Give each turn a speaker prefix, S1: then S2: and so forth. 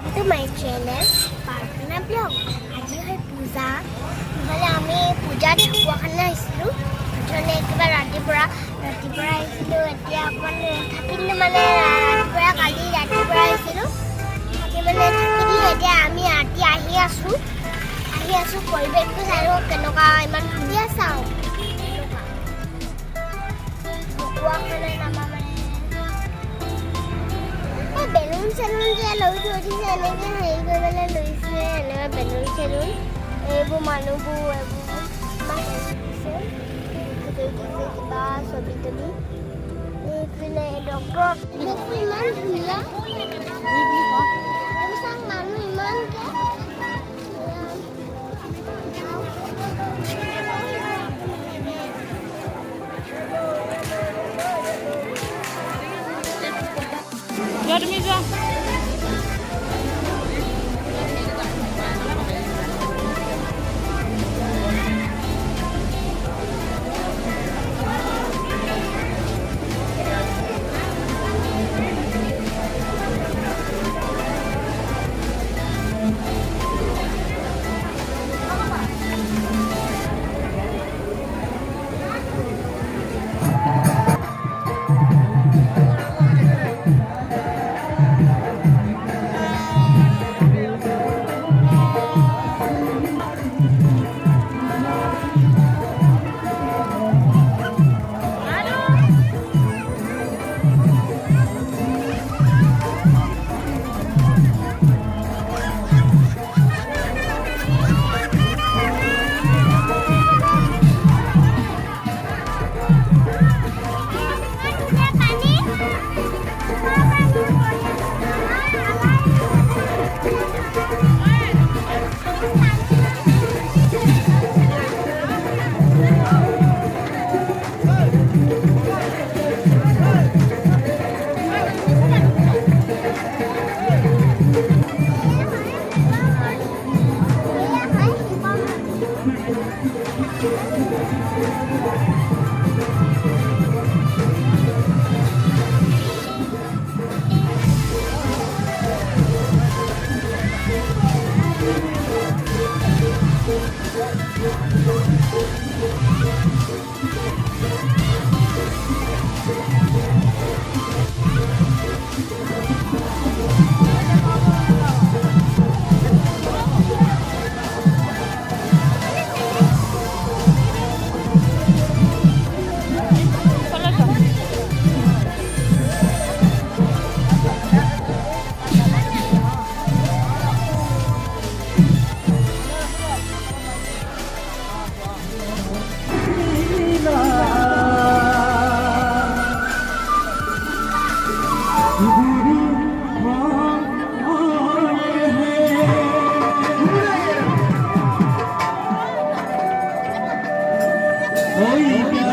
S1: to my channel, Parthana blog. আজি হয় পূজা নহ'লে আমি পূজা দেখুৱা কাৰণে আহিছিলোঁ মানে একেবাৰে ৰাতিপুৱা আহিছিলোঁ এতিয়া অকণমান থাকিলোঁ মানে ৰাতিপুৱা কালি ৰাতিপুৱা আহিছিলোঁ থাকি মানে থাকিলোঁ এতিয়া আমি ৰাতি আহি আছোঁ পৰিৱেশটো চাই লওঁ কেনেকুৱা ইমান ধুনীয়া চাওঁ ঢকুৱা মানে নামা মানে বেলুন চেলুন যে লৈ থৈ দিছে এনেকৈ হেৰি কৰি পেলাই লৈছে এনেকৈ বেলুন চেলুন এইবোৰ মানুহবোৰ এইবোৰ দিছে কিবা ছবি তবি এইপিনে ডক্টৰ ইমান ধুনীয়া এইবোৰ চাওঁ মানুহ ইমানকৈ
S2: তুমি যোৱা
S3: Oi,